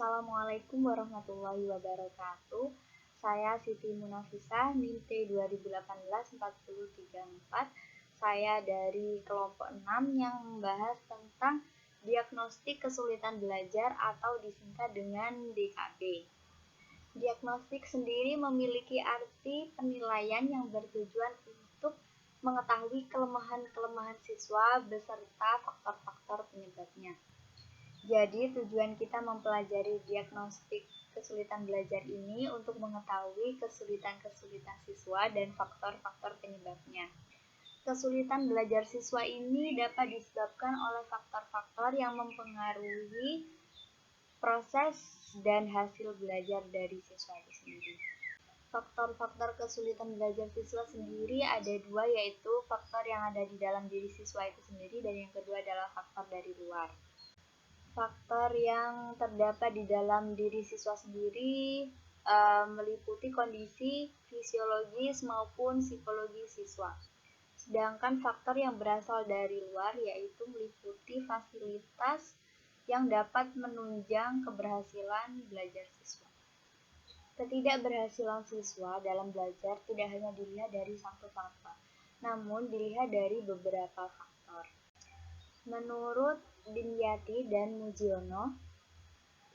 Assalamualaikum warahmatullahi wabarakatuh. Saya Siti Munafisah, NIM T 2018-4034. Saya dari kelompok 6 yang membahas tentang diagnostik kesulitan belajar atau disingkat dengan DKB. Diagnostik sendiri memiliki arti penilaian yang bertujuan untuk mengetahui kelemahan-kelemahan siswa beserta faktor-faktor penyebabnya. Jadi, tujuan kita mempelajari diagnostik kesulitan belajar ini untuk mengetahui kesulitan-kesulitan siswa dan faktor-faktor penyebabnya. Kesulitan belajar siswa ini dapat disebabkan oleh faktor-faktor yang mempengaruhi proses dan hasil belajar dari siswa itu sendiri. Faktor-faktor kesulitan belajar siswa sendiri ada dua, yaitu faktor yang ada di dalam diri siswa itu sendiri dan yang kedua adalah faktor dari luar. Faktor yang terdapat di dalam diri siswa sendiri meliputi kondisi fisiologis maupun psikologi siswa. Sedangkan faktor yang berasal dari luar yaitu meliputi fasilitas yang dapat menunjang keberhasilan belajar siswa. Ketidakberhasilan siswa dalam belajar tidak hanya dilihat dari satu faktor, namun dilihat dari beberapa faktor. Menurut Dimyati dan Mujiono,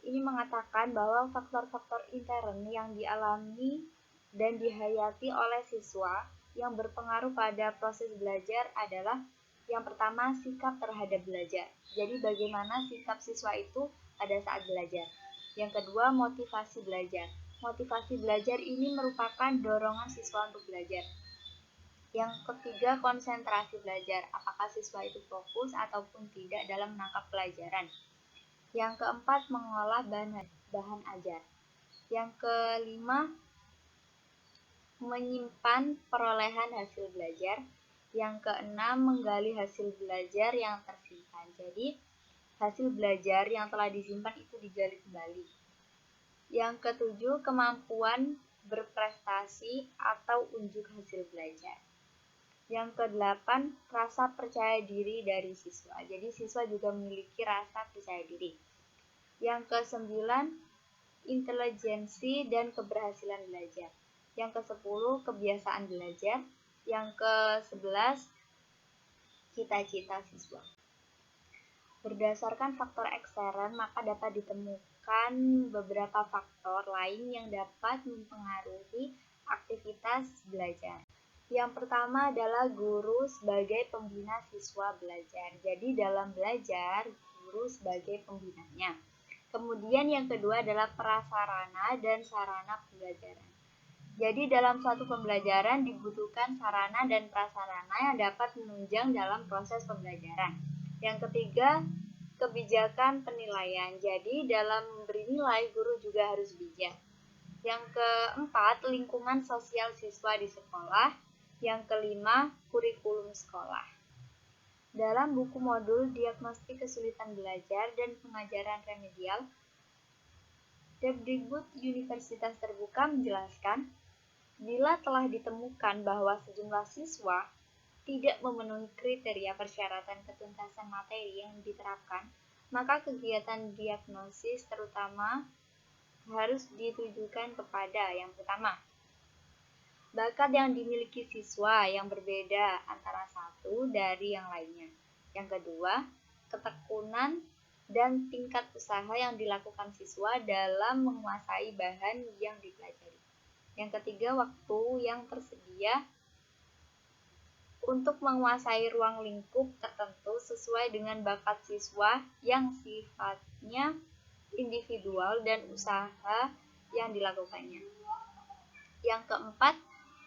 ini mengatakan bahwa faktor-faktor intern yang dialami dan dihayati oleh siswa yang berpengaruh pada proses belajar adalah yang pertama, sikap terhadap belajar. Jadi bagaimana sikap siswa itu pada saat belajar. Yang kedua, motivasi belajar. Motivasi belajar ini merupakan dorongan siswa untuk belajar. Yang ketiga, konsentrasi belajar. Apakah siswa itu fokus ataupun tidak dalam menangkap pelajaran. Yang keempat, mengolah bahan ajar. Yang kelima, menyimpan perolehan hasil belajar. Yang keenam, menggali hasil belajar yang tersimpan. Jadi, hasil belajar yang telah disimpan itu digali kembali. Yang ketujuh, kemampuan berprestasi atau unjuk hasil belajar. Yang kedelapan, rasa percaya diri dari siswa. Jadi siswa juga memiliki rasa percaya diri. Yang kesembilan, intelijensi dan keberhasilan belajar. Yang kesepuluh, kebiasaan belajar. Yang kesebelas, cita-cita siswa. Berdasarkan faktor ekstern, maka dapat ditemukan beberapa faktor lain yang dapat mempengaruhi aktivitas belajar. Yang pertama adalah guru sebagai pembina siswa belajar. Jadi dalam belajar, guru sebagai pembinanya. Kemudian yang kedua adalah prasarana dan sarana pembelajaran. Jadi dalam suatu pembelajaran dibutuhkan sarana dan prasarana yang dapat menunjang dalam proses pembelajaran. Yang ketiga, kebijakan penilaian. Jadi dalam memberi nilai, guru juga harus bijak. Yang keempat, lingkungan sosial siswa di sekolah. Yang kelima, kurikulum sekolah. Dalam buku modul Diagnostik Kesulitan Belajar dan Pengajaran Remedial, Depdikbud Universitas Terbuka menjelaskan, bila telah ditemukan bahwa sejumlah siswa tidak memenuhi kriteria persyaratan ketuntasan materi yang diterapkan, maka kegiatan diagnosis terutama harus ditujukan kepada yang pertama, bakat yang dimiliki siswa yang berbeda antara satu dari yang lainnya. Yang kedua, ketekunan dan tingkat usaha yang dilakukan siswa dalam menguasai bahan yang dipelajari. Yang ketiga, waktu yang tersedia untuk menguasai ruang lingkup tertentu sesuai dengan bakat siswa yang sifatnya individual dan usaha yang dilakukannya. Yang keempat,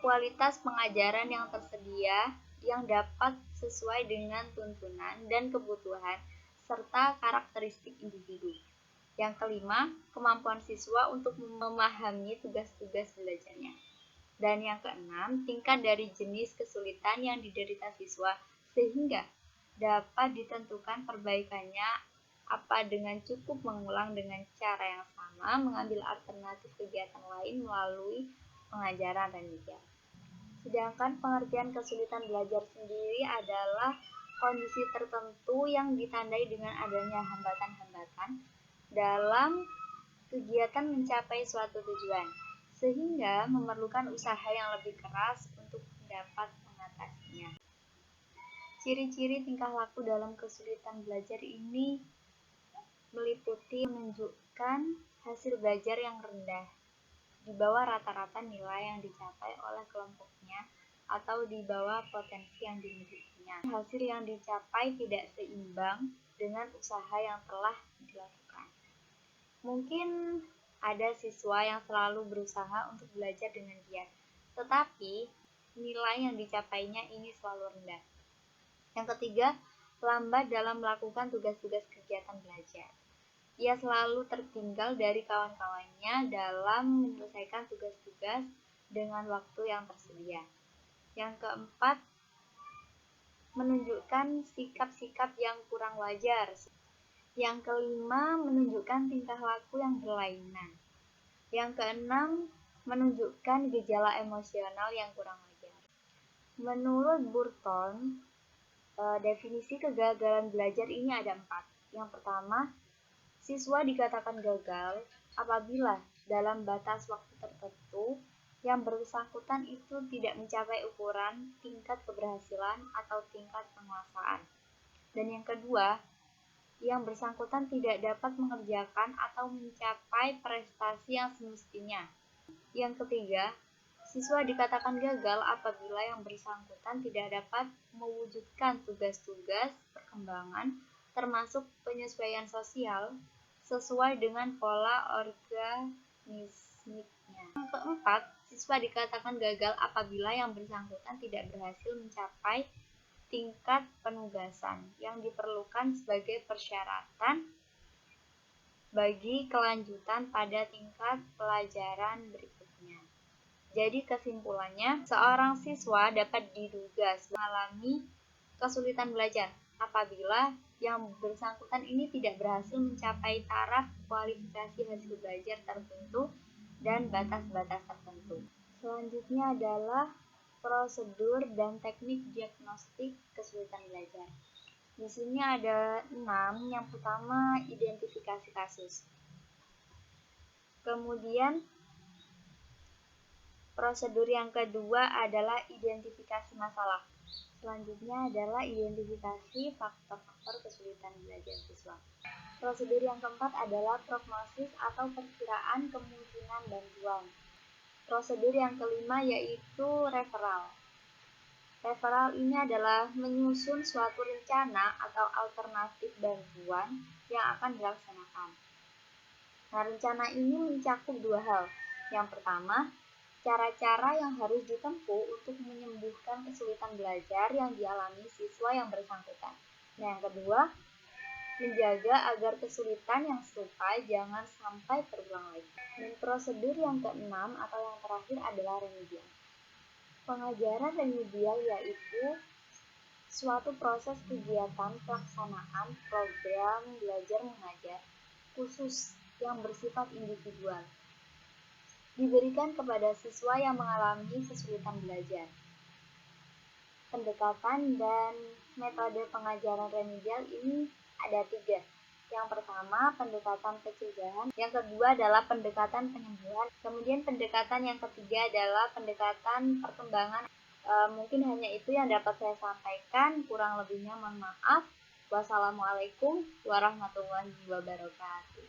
kualitas pengajaran yang tersedia yang dapat sesuai dengan tuntunan dan kebutuhan serta karakteristik individu. Yang kelima, kemampuan siswa untuk memahami tugas-tugas belajarnya. Dan yang keenam, tingkat dari jenis kesulitan yang diderita siswa sehingga dapat ditentukan perbaikannya apa dengan cukup mengulang dengan cara yang sama, mengambil alternatif kegiatan lain melalui pengajaran remedial. Sedangkan pengertian kesulitan belajar sendiri adalah kondisi tertentu yang ditandai dengan adanya hambatan-hambatan dalam kegiatan mencapai suatu tujuan, sehingga memerlukan usaha yang lebih keras untuk dapat mengatasinya. Ciri-ciri tingkah laku dalam kesulitan belajar ini meliputi menunjukkan hasil belajar yang rendah, di bawah rata-rata nilai yang dicapai oleh kelompoknya atau di bawah potensi yang dimilikinya. Hasil yang dicapai tidak seimbang dengan usaha yang telah dilakukan. Mungkin ada siswa yang selalu berusaha untuk belajar dengan giat, tetapi nilai yang dicapainya ini selalu rendah. Yang ketiga, lambat dalam melakukan tugas-tugas kegiatan belajar. Ia selalu tertinggal dari kawan-kawannya dalam menyelesaikan tugas-tugas dengan waktu yang tersedia. Yang keempat, menunjukkan sikap-sikap yang kurang wajar. Yang kelima, menunjukkan tingkah laku yang berlainan. Yang keenam, menunjukkan gejala emosional yang kurang wajar. Menurut Burton, definisi kegagalan belajar ini ada 4. Yang pertama, siswa dikatakan gagal apabila dalam batas waktu tertentu yang bersangkutan itu tidak mencapai ukuran tingkat keberhasilan atau tingkat penguasaan. Dan yang kedua, yang bersangkutan tidak dapat mengerjakan atau mencapai prestasi yang semestinya. Yang ketiga, siswa dikatakan gagal apabila yang bersangkutan tidak dapat mewujudkan tugas-tugas perkembangan termasuk penyesuaian sosial sesuai dengan pola organismiknya. Yang keempat, siswa dikatakan gagal apabila yang bersangkutan tidak berhasil mencapai tingkat penugasan yang diperlukan sebagai persyaratan bagi kelanjutan pada tingkat pelajaran berikutnya. Jadi kesimpulannya, seorang siswa dapat diduga mengalami kesulitan belajar apabila yang bersangkutan ini tidak berhasil mencapai taraf kualifikasi hasil belajar tertentu dan batas-batas tertentu. Selanjutnya adalah prosedur dan teknik diagnostik kesulitan belajar. Di sini ada 6. Yang pertama, identifikasi kasus. Kemudian prosedur yang kedua adalah identifikasi masalah. Selanjutnya adalah identifikasi faktor-faktor kesulitan belajar siswa. Prosedur yang keempat adalah prognosis atau perkiraan kemungkinan bantuan. Prosedur yang kelima yaitu referral. Referral ini adalah menyusun suatu rencana atau alternatif bantuan yang akan dilaksanakan. Nah, rencana ini mencakup 2 hal. Yang pertama, cara-cara yang harus ditempuh untuk menyembuhkan kesulitan belajar yang dialami siswa yang bersangkutan. Nah, yang kedua, menjaga agar kesulitan yang serupa jangan sampai terulang lagi. Dan prosedur yang keenam atau yang terakhir adalah remedial. Pengajaran remedial yaitu suatu proses kegiatan pelaksanaan program belajar mengajar khusus yang bersifat individual, diberikan kepada siswa yang mengalami kesulitan belajar. Pendekatan dan metode pengajaran remedial ini ada 3. Yang pertama, pendekatan pencegahan. Yang kedua adalah pendekatan penyembuhan. Kemudian pendekatan yang ketiga adalah pendekatan perkembangan. Mungkin hanya itu yang dapat saya sampaikan. Kurang lebihnya mohon maaf. Wassalamualaikum warahmatullahi wabarakatuh.